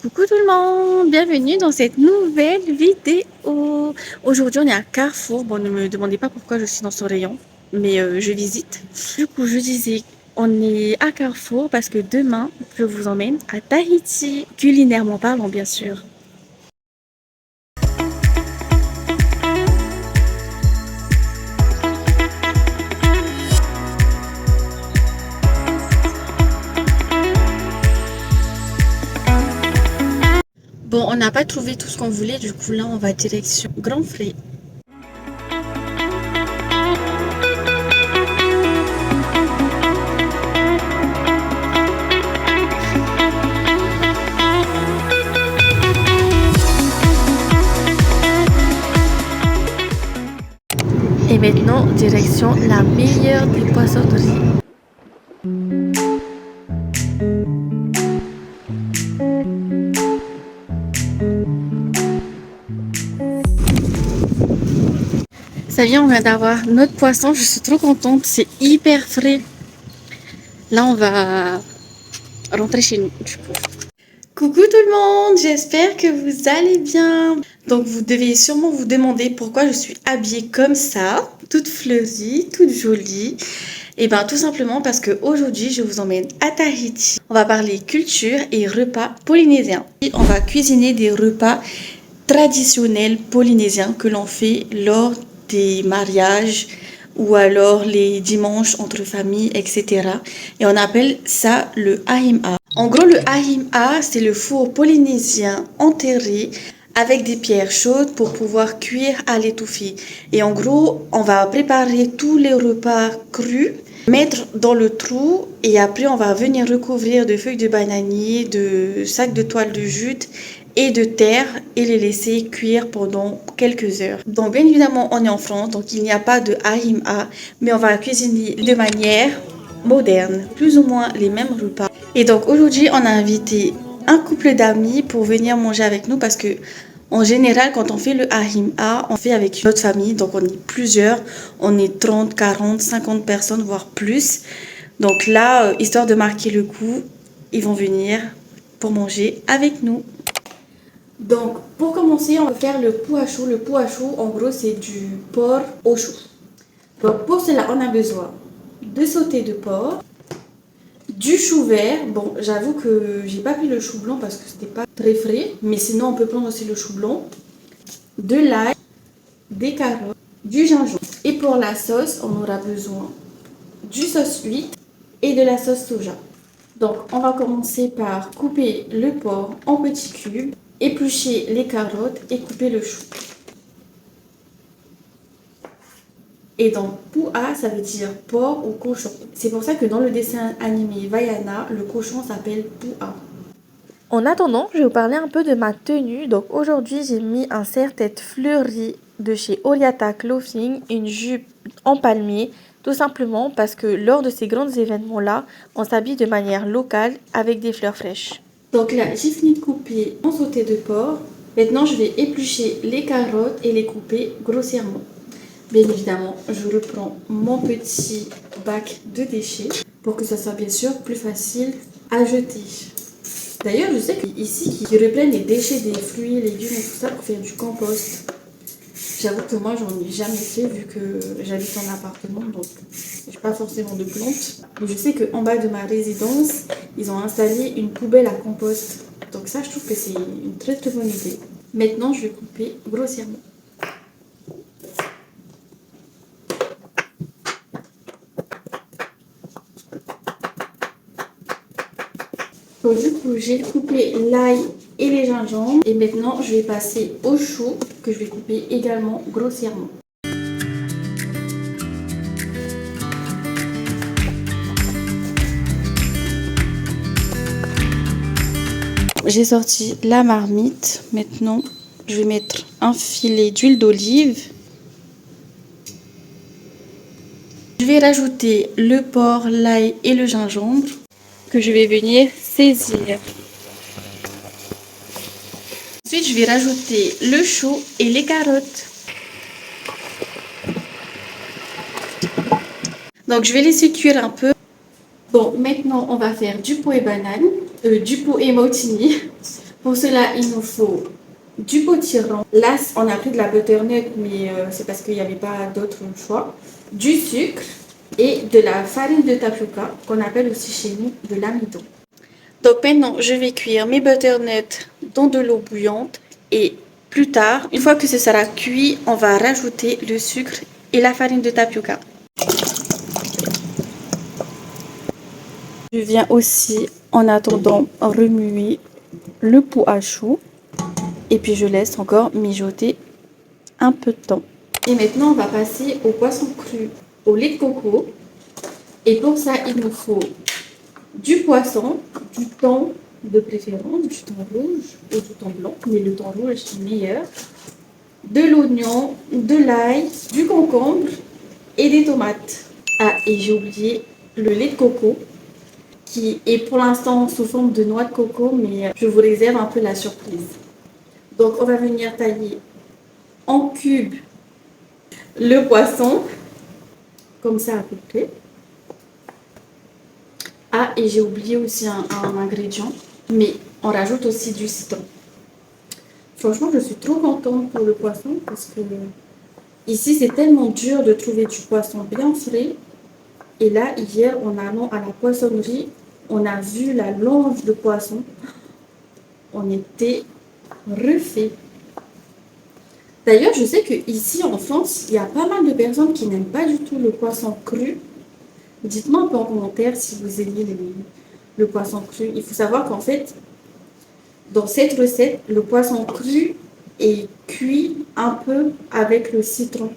Coucou tout le monde, bienvenue dans cette nouvelle vidéo. Aujourd'hui on est à Carrefour. Bon, ne me demandez pas pourquoi je suis dans ce rayon, mais je visite. Du coup je disais, on est à Carrefour parce que demain je vous emmène à Tahiti, culinairement parlant bien sûr. Bon, on n'a pas trouvé tout ce qu'on voulait, du coup là on va direction Grand Frais. Et maintenant, direction la meilleure des poissonneries. Ça vient, on vient d'avoir notre poisson, je suis trop contente, c'est hyper frais. Là, on va rentrer chez nous, du coup. Coucou tout le monde, j'espère que vous allez bien. Donc vous devez sûrement vous demander pourquoi je suis habillée comme ça, toute fleurie, toute jolie. Et bien tout simplement parce qu'aujourd'hui je vous emmène à Tahiti. On va parler culture et repas polynésiens. Et on va cuisiner des repas traditionnels polynésiens que l'on fait lors des mariages ou alors les dimanches entre familles, etc. Et on appelle ça le ahima. En gros, le ahima, c'est le four polynésien enterré avec des pierres chaudes pour pouvoir cuire à l'étouffée. Et en gros, on va préparer tous les repas crus, mettre dans le trou et après on va venir recouvrir de feuilles de bananier, de sacs de toile de jute et de terre et les laisser cuire pendant quelques heures. Donc bien évidemment on est en France, donc il n'y a pas de ahima, mais on va cuisiner de manière moderne, plus ou moins les mêmes repas. Et donc aujourd'hui on a invité un couple d'amis pour venir manger avec nous parce que en général, quand on fait le ahima, on fait avec notre famille, donc on est plusieurs, on est 30, 40, 50 personnes, voire plus. Donc là, histoire de marquer le coup, ils vont venir pour manger avec nous. Donc, pour commencer, on va faire le puachu. Le puachu, en gros, c'est du porc au chou. Donc, pour cela, on a besoin de sauté de porc, du chou vert. Bon, j'avoue que j'ai pas pris le chou blanc parce que c'était pas très frais, mais sinon, on peut prendre aussi le chou blanc, de l'ail, des carottes, du gingembre. Et pour la sauce, on aura besoin du sauce huître et de la sauce soja. Donc, on va commencer par couper le porc en petits cubes, éplucher les carottes et couper le chou. Et donc, pua, ça veut dire porc ou cochon. C'est pour ça que dans le dessin animé Vaiana, le cochon s'appelle pua. En attendant, je vais vous parler un peu de ma tenue. Donc aujourd'hui, j'ai mis un serre-tête fleuri de chez Oriata Clothing, une jupe en palmier, tout simplement parce que lors de ces grands événements-là, on s'habille de manière locale avec des fleurs fraîches. Donc là, j'ai fini de couper mon sauté de porc. Maintenant, je vais éplucher les carottes et les couper grossièrement. Bien évidemment, je reprends mon petit bac de déchets pour que ça soit bien sûr plus facile à jeter. D'ailleurs, je sais qu'ici, ils reprennent les déchets des fruits, légumes et tout ça pour faire du compost. J'avoue que moi, j'en ai jamais fait vu que j'habite en appartement, donc j'ai pas forcément de plantes. Mais je sais qu'en bas de ma résidence, ils ont installé une poubelle à compost. Donc ça, je trouve que c'est une très très bonne idée. Maintenant, je vais couper grossièrement. Donc du coup, j'ai coupé l'ail et les gingembre. Et maintenant, je vais passer au chou que je vais couper également grossièrement. J'ai sorti la marmite. Maintenant, je vais mettre un filet d'huile d'olive. Je vais rajouter le porc, l'ail et le gingembre que je vais venir saisir. Ensuite, je vais rajouter le chou et les carottes. Donc, je vais laisser cuire un peu. Bon, maintenant, on va faire du pot et banane, du pot et martini. Pour cela, il nous faut du potiron. Là, on a pris de la butternut, mais c'est parce qu'il n'y avait pas d'autre choix. Du sucre et de la farine de tapioca, qu'on appelle aussi chez nous de l'amidon. Donc maintenant, je vais cuire mes butternuts dans de l'eau bouillante et plus tard, une fois que ce sera cuit, on va rajouter le sucre et la farine de tapioca. Je viens aussi, en attendant, remuer le pot à choux et puis je laisse encore mijoter un peu de temps. Et maintenant, on va passer au poisson cru au lait de coco. Et pour ça, il nous faut du poisson, du thon de préférence, du thon rouge ou du thon blanc, mais le thon rouge est meilleur, de l'oignon, de l'ail, du concombre et des tomates. Ah, et j'ai oublié le lait de coco qui est pour l'instant sous forme de noix de coco, mais je vous réserve un peu la surprise. Donc, on va venir tailler en cubes le poisson, comme ça à peu près. Ah, et j'ai oublié aussi un ingrédient, mais on rajoute aussi du citron. Franchement, je suis trop contente pour le poisson parce que ici, c'est tellement dur de trouver du poisson bien frais. Et là, hier, en allant à la poissonnerie, on a vu la longe de poisson. On était refait. D'ailleurs, je sais qu'ici en France, il y a pas mal de personnes qui n'aiment pas du tout le poisson cru. Dites-moi un peu en commentaire si vous aimez le poisson cru. Il faut savoir qu'en fait, dans cette recette, le poisson cru est cuit un peu avec le citron.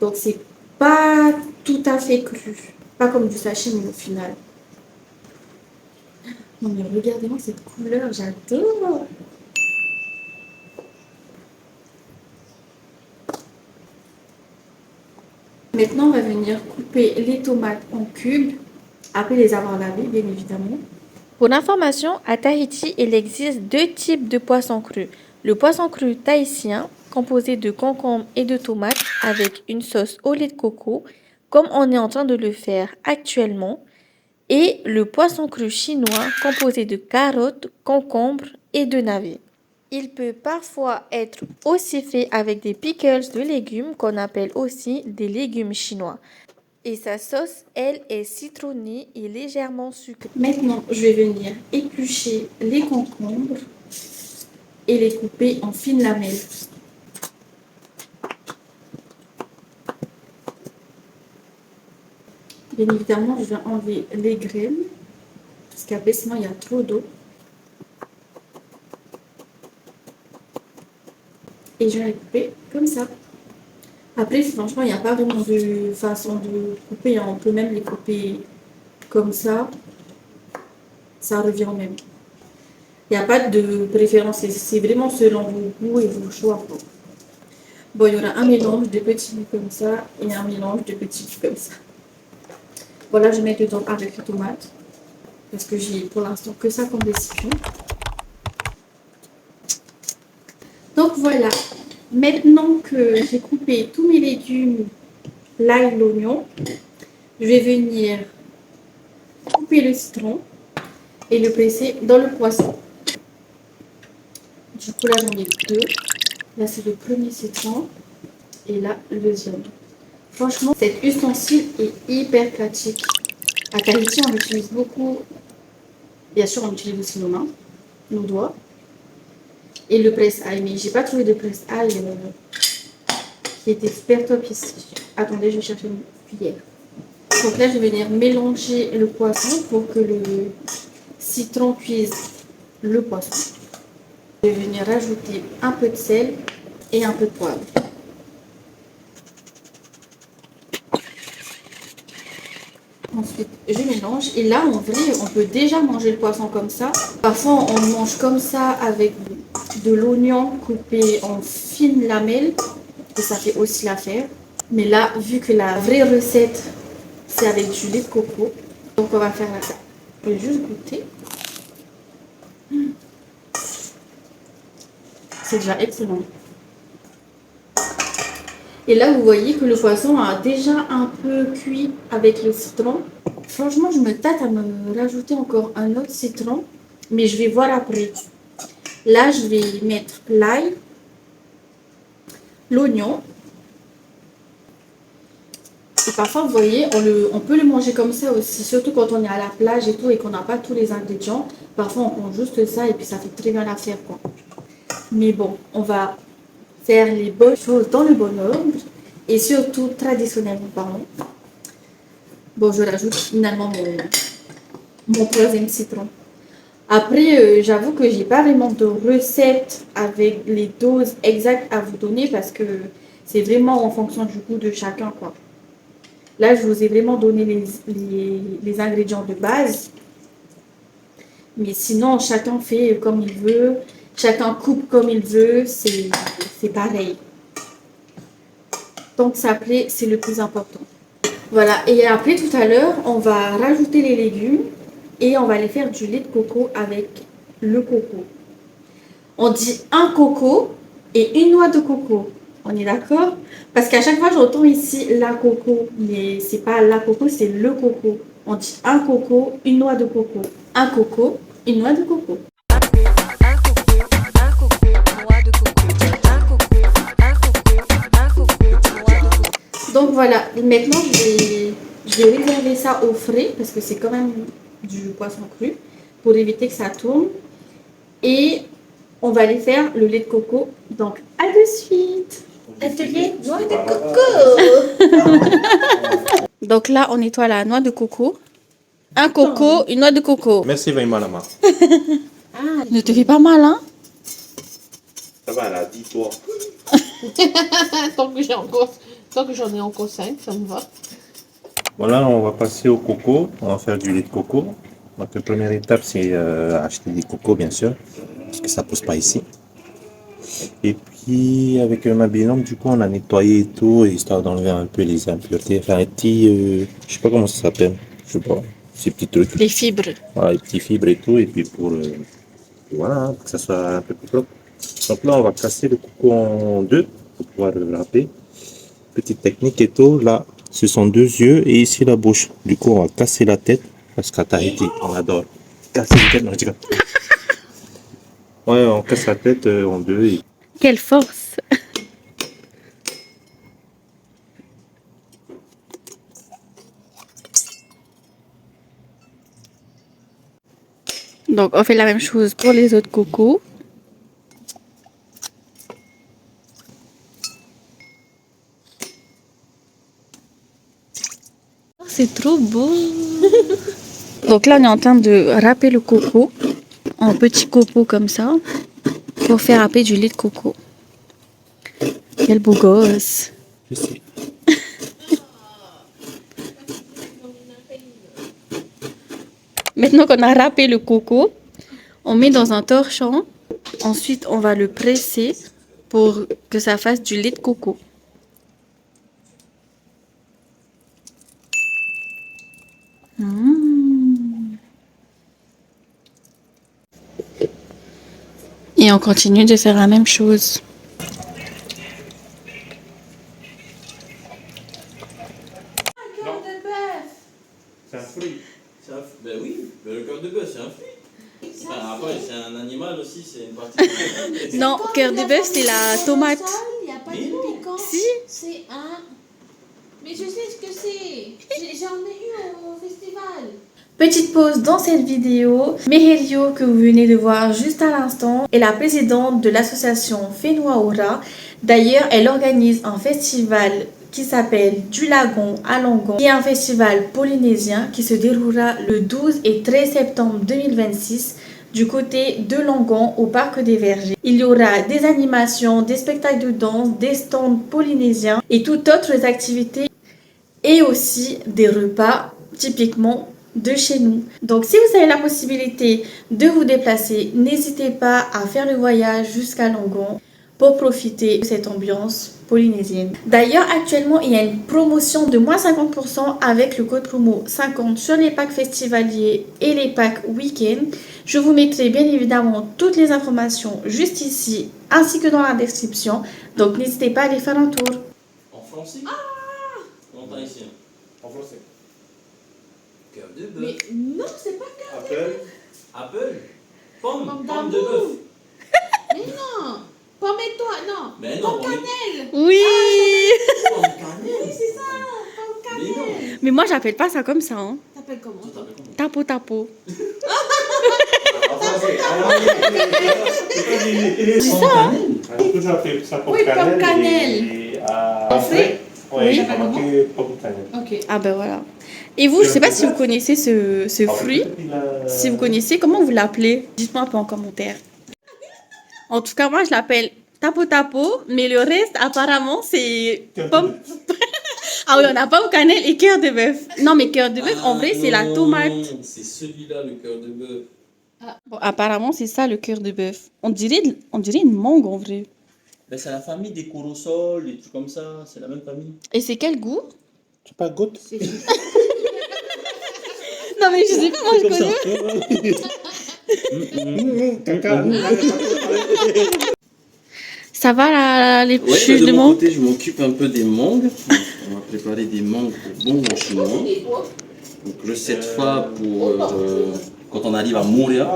Donc, c'est pas tout à fait cru. Pas comme du sashimi au final. Non mais regardez-moi cette couleur, j'adore. Maintenant, on va venir couper les tomates en cubes, après les avoir lavées, bien évidemment. Pour l'information, à Tahiti, il existe deux types de poissons crus. Le poisson cru tahitien, composé de concombres et de tomates, avec une sauce au lait de coco, comme on est en train de le faire actuellement, et le poisson cru chinois, composé de carottes, concombres et de navets. Il peut parfois être aussi fait avec des pickles de légumes qu'on appelle aussi des légumes chinois. Et sa sauce, elle, est citronnée et légèrement sucrée. Maintenant, je vais venir éplucher les concombres et les couper en fines lamelles. Bien évidemment, je vais enlever les graines, parce qu'après, sinon, il y a trop d'eau. Et je vais les couper comme ça. Après, franchement, il n'y a pas vraiment de façon de couper. On peut même les couper comme ça. Ça revient au même. Il n'y a pas de préférence. C'est vraiment selon vos goûts et vos choix. Bon, il y aura un mélange de petits bouts comme ça et un mélange de petits bouts comme ça. Voilà, je mets dedans avec les tomates. Parce que j'ai pour l'instant que ça comme récipient. Donc voilà. Maintenant que j'ai coupé tous mes légumes, l'ail, l'oignon, je vais venir couper le citron et le presser dans le poisson. Du coup, là, j'en ai deux. Là, c'est le premier citron et là, le deuxième. Franchement, cet ustensile est hyper pratique. À Tahiti, on l'utilise beaucoup. Bien sûr, on utilise aussi nos mains, nos doigts. Et le presse-ail. Mais j'ai pas trouvé de presse-ail qui était super top ici. Attendez, je vais chercher une cuillère. Donc là, je vais venir mélanger le poisson pour que le citron cuise le poisson. Je vais venir rajouter un peu de sel et un peu de poivre. Ensuite, je mélange. Et là, en vrai, on peut déjà manger le poisson comme ça. Parfois, on le mange comme ça avec de l'oignon coupé en fines lamelles. Et ça fait aussi l'affaire. Mais là, vu que la vraie recette, c'est avec du lait de coco. Donc, on va faire ça. Je vais juste goûter. C'est déjà excellent. Et là, vous voyez que le poisson a déjà un peu cuit avec le citron. Franchement, je me tâte à me rajouter encore un autre citron. Mais je vais voir après. Là, je vais mettre l'ail, l'oignon. Et parfois, vous voyez, on peut le manger comme ça aussi, surtout quand on est à la plage et tout et qu'on n'a pas tous les ingrédients. Parfois, on prend juste ça et puis ça fait très bien l'affaire, quoi. Mais bon, on va faire les bonnes choses dans le bon ordre et surtout traditionnellement parlant. Bon, je rajoute finalement mon troisième citron. Après, j'avoue que j'ai pas vraiment de recette avec les doses exactes à vous donner parce que c'est vraiment en fonction du goût de chacun, quoi. Là, je vous ai vraiment donné les ingrédients de base. Mais sinon, chacun fait comme il veut. Chacun coupe comme il veut. C'est pareil. Tant que ça plaît, c'est le plus important. Voilà. Et après, tout à l'heure, on va rajouter les légumes et on va les faire du lait de coco avec le coco. On dit un coco et une noix de coco. On est d'accord? Parce qu'à chaque fois, j'entends ici la coco, mais c'est pas la coco, c'est le coco. On dit un coco, une noix de coco. Un coco, une noix de coco. Donc voilà, maintenant je vais réserver ça au frais parce que c'est quand même du poisson cru pour éviter que ça tourne. Et on va aller faire le lait de coco. Donc à de suite. Atelier noix de coco. Donc là, on nettoie la noix de coco. Un coco, une noix de coco. Merci vraiment, Lama. Ne te fais pas mal, hein? Ça va, là, dis-toi. Tant que j'en ai encore 5, ça me va. Voilà, on va passer au coco. On va faire du lait de coco. Donc, la première étape, c'est acheter des cocos, bien sûr, parce que ça pousse pas ici. Et puis, avec ma binôme, du coup, on a nettoyé et tout, histoire d'enlever un peu les impuretés. Enfin, les petits, je sais pas comment ça s'appelle. Je sais pas, ces petits trucs. Les fibres. Voilà, les petits fibres et tout. Et puis, voilà, hein, pour que ça soit un peu plus propre. Donc là, on va casser le coco en deux pour pouvoir le râper. Petite technique et tout, là, ce sont deux yeux et ici la bouche. Du coup, on va casser la tête parce qu'à Tahiti, on adore casser la tête. Non, je dis pas. Ouais, on casse la tête en deux. Et... Quelle force! Donc, on fait la même chose pour les autres cocos. C'est trop beau! Donc là, on est en train de râper le coco en petits copeaux comme ça pour faire râper du lait de coco. Quel beau gosse! Je sais. Maintenant qu'on a râpé le coco, on met dans un torchon. Ensuite, on va le presser pour que ça fasse du lait de coco. Et on continue de faire la même chose. C'est un fruit. Ben oui, mais le cœur de bœuf, c'est un fruit. Enfin, après, c'est un animal aussi, c'est une partie. Non, cœur de bœuf, c'est la tomate. Il n'y a pas de piquant. Si. C'est un... Mais je sais ce que c'est. J'en ai eu au festival. Petite pause dans cette vidéo. Meherio, que vous venez de voir juste à l'instant, est la présidente de l'association Fenoaora. D'ailleurs, elle organise un festival qui s'appelle Du Lagon à Langon, qui est un festival polynésien qui se déroulera le 12 et 13 septembre 2026 du côté de Langon au Parc des Vergers. Il y aura des animations, des spectacles de danse, des stands polynésiens et toutes autres activités et aussi des repas typiquement de chez nous. Donc si vous avez la possibilité de vous déplacer, n'hésitez pas à faire le voyage jusqu'à Langon pour profiter de cette ambiance polynésienne. D'ailleurs, actuellement, il y a une promotion de moins 50% avec le code promo 50 sur les packs festivaliers et les packs week-end. Je vous mettrai bien évidemment toutes les informations juste ici, ainsi que dans la description. Donc n'hésitez pas à aller faire un tour. En français En tahitien. En français. Cœur de Mais bœuf. non, c'est pas cœur. Apple. Apple. Pomme. Pomme Pomme de d'amour. bœuf. Mais non, Oui. pomme cannelle. Oui, c'est ça. Pomme Mais non. cannelle. Mais moi, j'appelle pas ça comme ça. Hein. T'appelles comment toi? Tapo tapo. En français. C'est ça, hein? Toujours appelé ça pomme Oui, pomme cannelle. cannelle. Et En frais? Oui, Oui. j'ai marqué pomme cannelle. Ok. Ah ben voilà. Et vous, je sais pas si vous connaissez ce fruit. Si vous connaissez, comment vous l'appelez? Dites-moi un peu en commentaire. En tout cas, moi, je l'appelle tapo tapo, mais le reste, apparemment, c'est pomme. Ah oui, on a pomme cannelle et cœur de bœuf. Non, mais cœur de bœuf, en vrai, c'est la tomate. C'est celui-là, le cœur de bœuf. Bon, apparemment, c'est ça le cœur de bœuf. On dirait une mangue en vrai. Ben, c'est la famille des corosols, des trucs comme ça. C'est la même famille. Et c'est quel goût? Tu pas goûte? Non, mais je sais pas, moi je connais. Ça va les Ouais, chuches de de mon mangue? côté, je m'occupe un peu des mangues. On va préparer des mangues pour bon en chinois. Donc, recette phare pour quand on arrive à Montréal.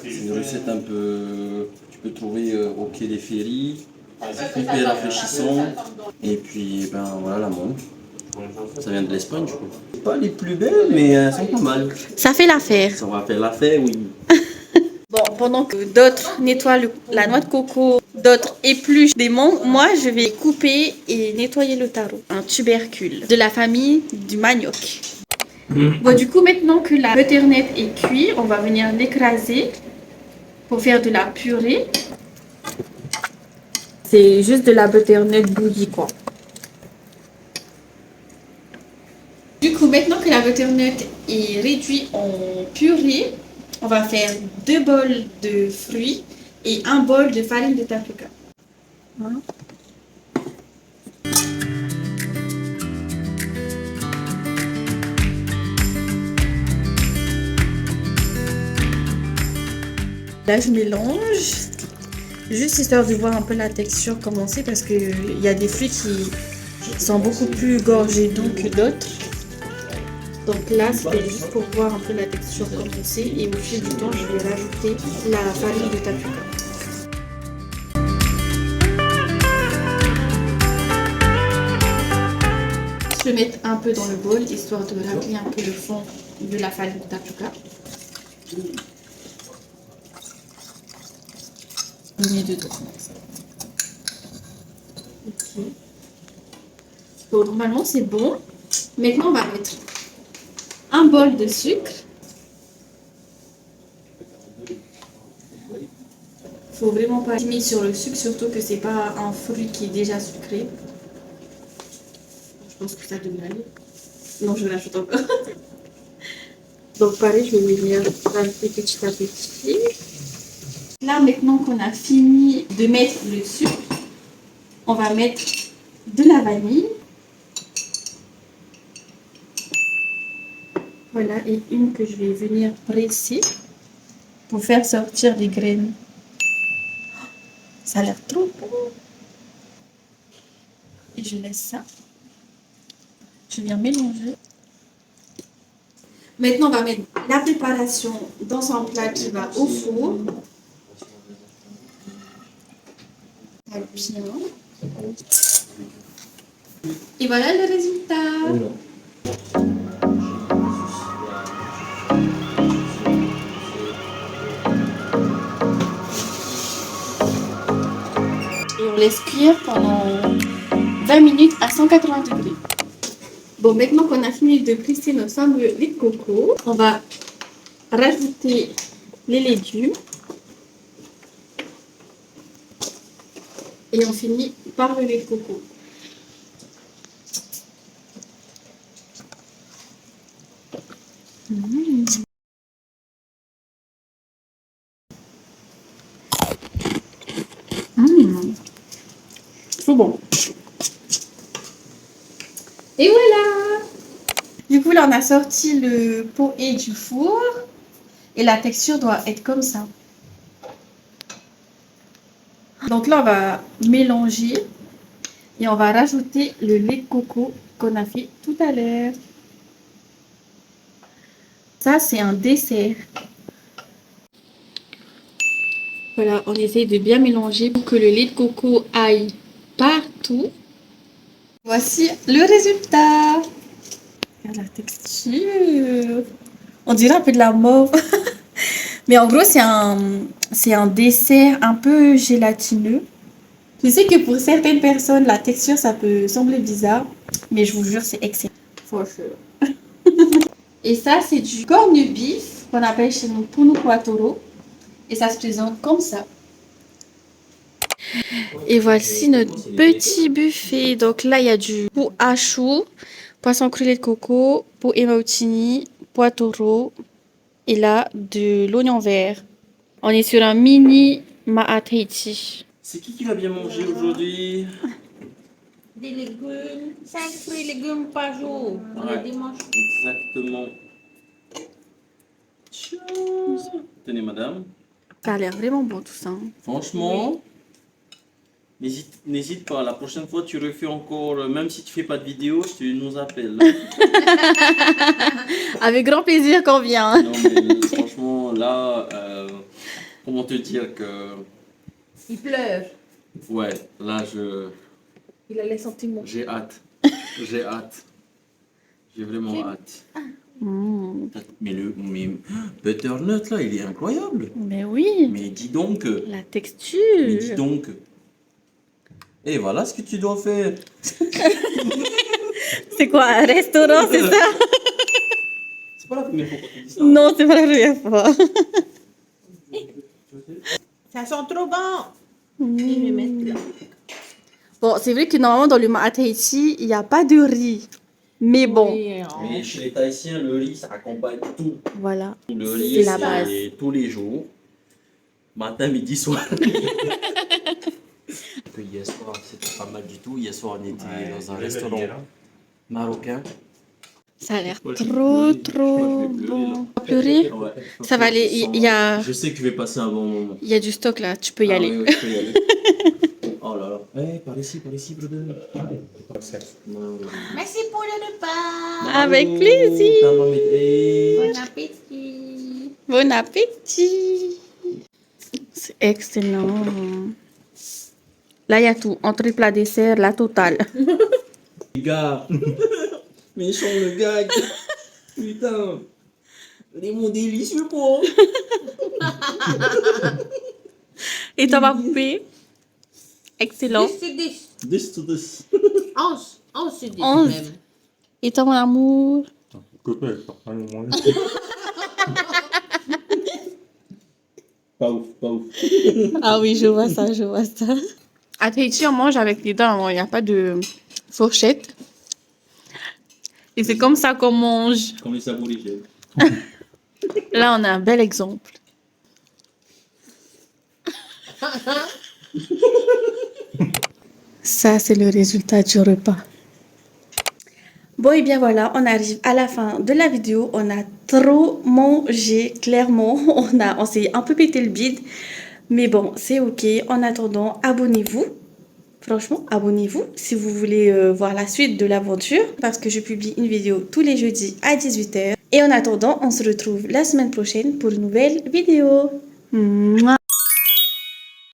C'est une recette un peu. Tu peux trouver au quai des ferries. Hyper rafraîchissant. Et puis, ben voilà la mangue. Ça vient de l'Espagne, je crois. C'est pas les plus belles, mais elles sont pas mal. Ça fait l'affaire. Ça va faire l'affaire, oui. Bon, pendant que d'autres nettoient la noix de coco, d'autres épluchent des mangues, moi je vais couper et nettoyer le taro, un tubercule de la famille du manioc. Bon, du coup, maintenant que la butternut est cuite, on va venir l'écraser pour faire de la purée. C'est juste de la butternut bouillie, quoi. Du coup, maintenant que la butternut est réduite en purée, on va faire 2 bols de fruits et 1 bol de farine de tapioca. Voilà. Là, je mélange, juste histoire de voir un peu la texture commencer parce qu'il y a des fruits qui sont beaucoup plus gorgés d'eau que d'autres. Donc là, c'était juste pour voir un peu la texture commencer et au fil du temps, je vais rajouter la farine de tapioca. Je vais mettre un peu dans le bol histoire de remplir un peu le fond de la farine de tapioca. Je mets dedans. Ok. Bon, normalement, c'est bon. Maintenant, on va mettre un bol de sucre. Faut vraiment pas miser sur le sucre, surtout que c'est pas un fruit qui est déjà sucré. Je pense que ça devrait aller. Non, je rajoute encore. Donc pareil, je vais venir rajouter petit à petit. Là, maintenant qu'on a fini de mettre le sucre, on va mettre de la vanille. Voilà, et une que je vais venir presser pour faire sortir les graines. Ça a l'air trop bon. Et je laisse ça. Je viens mélanger. Maintenant, on va mettre la préparation dans un plat qui va au four. Bien. Et voilà le résultat. Et on laisse cuire pendant 20 minutes à 180 degrés. Bon, maintenant qu'on a fini de presser notre fameux lait de coco, on va rajouter les légumes. Et on finit par le lait de coco. Trop bon. Et voilà. Du coup, là, on a sorti le pot et du four. Et la texture doit être comme ça. Donc là, on va mélanger. Et on va rajouter le lait de coco qu'on a fait tout à l'heure. Ça, c'est un dessert. Voilà, on essaye de bien mélanger pour que le lait de coco aille partout. Voici le résultat. Regarde la texture. On dirait un peu de la mauve. Mais en gros, c'est un dessert un peu gélatineux. Je sais que pour certaines personnes, la texture, ça peut sembler bizarre. Mais je vous jure, c'est excellent. For sure. Et ça, c'est du corned beef qu'on appelle chez nous punu quattro. Et ça se présente comme ça. Et voici notre petit buffet. Donc là, il y a du pou hachou, poisson cru lait de coco, pou emautini, pois toro. Et là, de l'oignon vert. On est sur un mini ma'a Tahiti. C'est qui va bien manger aujourd'hui? Des légumes, 5 fruits et légumes par jour. On Ouais. est dimanche. Exactement. Tiens. Tenez, madame. Ça a l'air vraiment bon tout ça. Franchement, n'hésite pas. La prochaine fois, tu refais encore, même si tu fais pas de vidéo, tu nous appelles. Avec grand plaisir qu'on vient. Non, mais franchement, là, comment te dire que. Il pleure. Ouais, là, Il a les sentiments. j'ai hâte. J'ai hâte. J'ai vraiment hâte. Mmh. Mais butternut, là, il est incroyable. Mais oui, Mais dis donc. la Mais dis texture. donc. Et voilà ce que tu dois faire. C'est quoi, un restaurant, c'est ça? C'est pas la première fois qu'on te dit ça. Non, c'est pas la première fois. Ça sent trop bon. Il me met là. Bon, c'est vrai que normalement, dans le ma'a Tahiti, il n'y a pas de riz. Mais bon, Oui, Mais chez les Tahitiens, le riz, ça accompagne tout. voilà. Le C'est riz, la base. c'est tous les jours. Matin, midi, soir. Que hier soir, c'était pas mal du tout. Hier soir, on était dans un restaurant marocain. Ça a l'air trop bon. Pleurer? Ouais. Ça va aller, il y a... Je sais que je vais passer un bon moment. Il y a du stock là, tu peux y Ah aller. oui, oui, je peux y aller. Oh là là. Eh, par ici, brother. Non, oui. Merci pour le repas. Avec Bravo, plaisir. ta mamie. Eh. Bon appétit. Bon appétit. C'est excellent. Là, il y a tout. Entrée, plat, dessert, la totale. Les gars. Méchant le gag. Putain. Les mots délicieux pour. Et toi, ma poupée? Excellent. 10 sur 10. 10 to 10. 11. 11 sur 10 11. même. Et toi, mon amour? Pas ouf, pas ouf. Ah oui, je vois ça, je vois ça. À Tahiti, on mange avec les dents. Il n'y a pas de fourchette. Et c'est comme ça qu'on mange. Comme les aborigènes. Là, on a un bel exemple. Ça, c'est le résultat du repas. Bon, et bien voilà, on arrive à la fin de la vidéo. On a trop mangé, clairement. On s'est un peu pété le bide. Mais bon, c'est ok. En attendant, abonnez-vous. Franchement, abonnez-vous si vous voulez voir la suite de l'aventure. Parce que je publie une vidéo tous les jeudis à 18 h. Et en attendant, on se retrouve la semaine prochaine pour une nouvelle vidéo. Mouah.